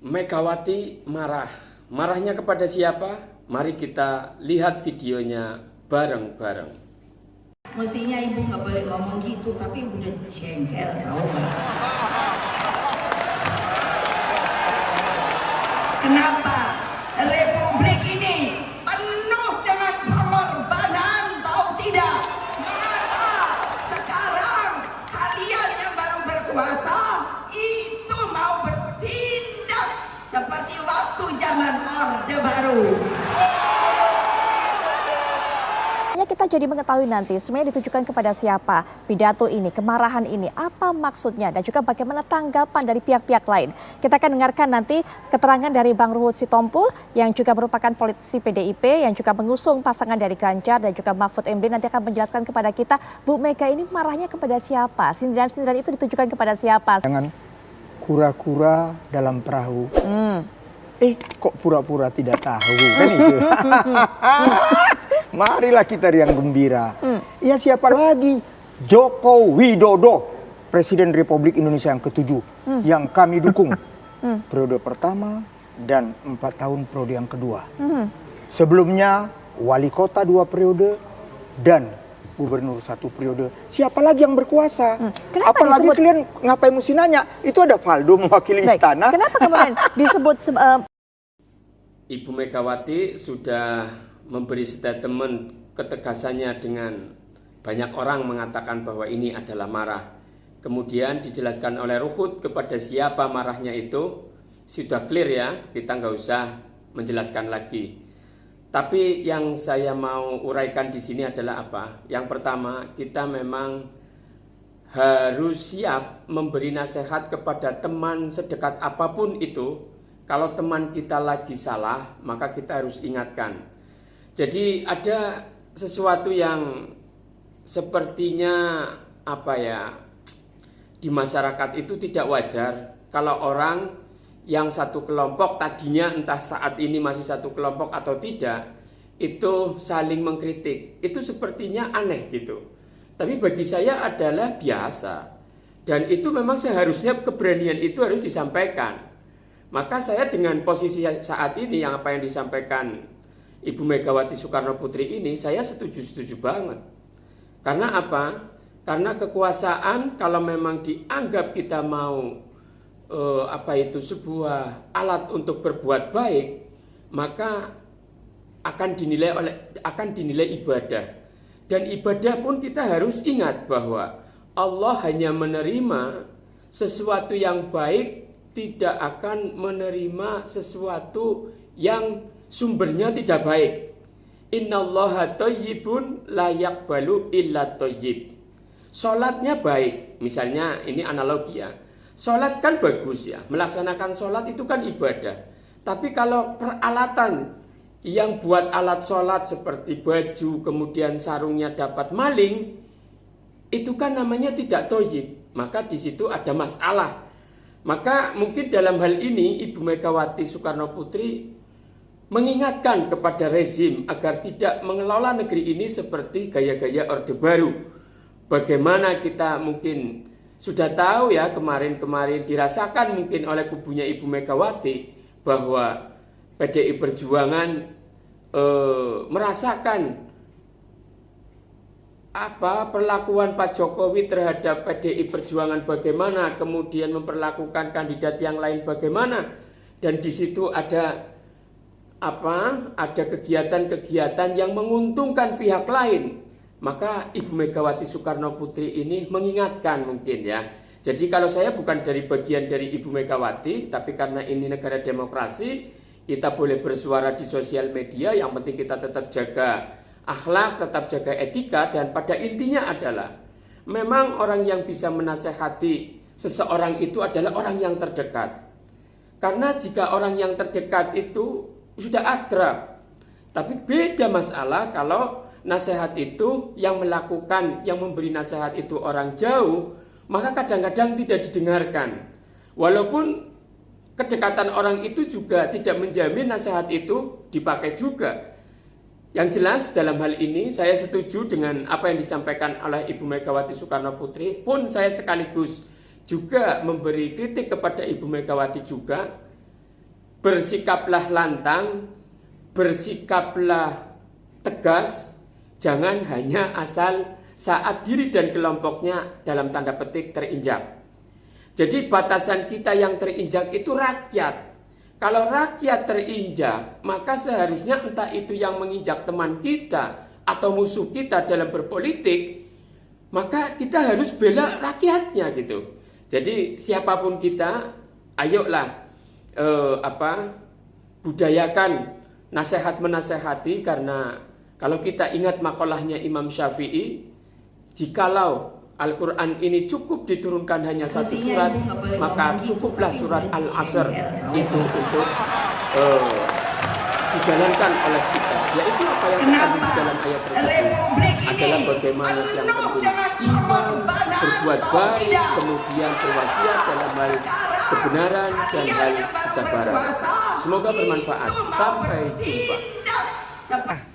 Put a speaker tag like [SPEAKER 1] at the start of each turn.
[SPEAKER 1] Megawati marah. Marahnya kepada siapa? Mari kita lihat videonya bareng-bareng.
[SPEAKER 2] Mestinya ibu nggak boleh ngomong gitu, tapi udah jengkel, tahu nggak? Kenapa? Republik ini penuh dengan pengorbanan, tahu tidak? Mengapa sekarang kalian yang baru berkuasa itu mau bertindak seperti waktu zaman Orde Baru?
[SPEAKER 3] Kita jadi mengetahui nanti sebenarnya ditujukan kepada siapa pidato ini, kemarahan ini, apa maksudnya dan juga bagaimana tanggapan dari pihak-pihak lain. Kita akan dengarkan nanti keterangan dari Bang Ruhut Sitompul yang juga merupakan politisi PDIP yang juga mengusung pasangan dari Ganjar dan juga Mahfud MD, nanti akan menjelaskan kepada kita Bu Mega ini marahnya kepada siapa, sindiran-sindiran itu ditujukan kepada siapa.
[SPEAKER 4] Jangan kura-kura dalam perahu. Kok pura-pura tidak tahu kan itu. Marilah kita riang gembira. Ya siapa lagi? Joko Widodo, Presiden Republik Indonesia yang ke-7 yang kami dukung. Periode pertama dan 4 tahun periode yang kedua. Sebelumnya wali kota 2 periode dan gubernur 1 periode. Siapa lagi yang berkuasa? Apalagi kalian ngapain mesti nanya? Itu ada Valdo mewakili istana.
[SPEAKER 3] Kenapa kemudian disebut
[SPEAKER 1] Ibu Megawati sudah memberi statement ketegasannya dengan banyak orang mengatakan bahwa ini adalah marah. Kemudian dijelaskan oleh Ruhut kepada siapa marahnya itu. Sudah clear ya, kita nggak usah menjelaskan lagi. Tapi yang saya mau uraikan di sini adalah apa? Yang pertama, kita memang harus siap memberi nasihat kepada teman sedekat apapun itu. Kalau teman kita lagi salah, maka kita harus ingatkan. Jadi ada sesuatu yang sepertinya di masyarakat itu tidak wajar kalau orang yang satu kelompok tadinya entah saat ini masih satu kelompok atau tidak itu saling mengkritik. Itu sepertinya aneh gitu. Tapi bagi saya adalah biasa. Dan itu memang seharusnya keberanian itu harus disampaikan. Maka saya dengan posisi saat ini yang apa yang disampaikan Ibu Megawati Soekarno Putri ini, saya setuju banget. Karena apa? Karena kekuasaan kalau memang dianggap kita mau sebuah alat untuk berbuat baik, maka akan dinilai ibadah. Dan ibadah pun kita harus ingat bahwa Allah hanya menerima sesuatu yang baik, tidak akan menerima sesuatu yang sumbernya tidak baik. Innallaha thayyibun la yaqbalu illa thayyib. Salatnya baik, misalnya ini analogi ya. Salat kan bagus ya, melaksanakan salat itu kan ibadah. Tapi kalau peralatan yang buat alat salat seperti baju, kemudian sarungnya dapat maling, itu kan namanya tidak thayyib. Maka di situ ada masalah. Maka mungkin dalam hal ini Ibu Megawati Soekarno Putri mengingatkan kepada rezim agar tidak mengelola negeri ini seperti gaya-gaya Orde Baru. Bagaimana kita mungkin sudah tahu ya, kemarin-kemarin dirasakan mungkin oleh kubunya Ibu Megawati bahwa PDI Perjuangan merasakan perlakuan Pak Jokowi terhadap PDI Perjuangan bagaimana, kemudian memperlakukan kandidat yang lain bagaimana, dan di situ ada kegiatan-kegiatan yang menguntungkan pihak lain. Maka Ibu Megawati Soekarno Putri ini mengingatkan mungkin ya. Jadi kalau saya bukan dari bagian dari Ibu Megawati, tapi karena ini negara demokrasi, kita boleh bersuara di sosial media, yang penting kita tetap jaga akhlak, tetap jaga etika, dan pada intinya adalah memang orang yang bisa menasehati seseorang itu adalah orang yang terdekat. Karena jika orang yang terdekat itu sudah akrab, tapi beda masalah kalau nasihat itu yang memberi nasihat itu orang jauh, maka kadang-kadang tidak didengarkan. Walaupun kedekatan orang itu juga tidak menjamin nasihat itu dipakai juga. Yang jelas dalam hal ini saya setuju dengan apa yang disampaikan oleh Ibu Megawati Soekarno Putri, pun saya sekaligus juga memberi kritik kepada Ibu Megawati juga. bersikaplah lantang, bersikaplah tegas, jangan hanya asal saat diri dan kelompoknya dalam tanda petik terinjak. Jadi batasan kita yang terinjak itu rakyat. Kalau rakyat terinjak, maka seharusnya entah itu yang menginjak teman kita atau musuh kita dalam berpolitik, maka kita harus bela rakyatnya gitu. Jadi siapapun kita, ayolah budayakan nasihat menasehati, karena kalau kita ingat makalahnya Imam Syafi'i, jikalau Al-Quran ini cukup diturunkan hanya satu surat, maka cukuplah surat Al-Asr itu untuk dijalankan oleh kita. Yaitu apa yang terkandung di dalam ayat tersebut adalah bagaimana yang penting iman, berbuat baik, kemudian berwasiat dalam hal kebenaran dan hal kesabaran. Semoga bermanfaat. Sampai jumpa.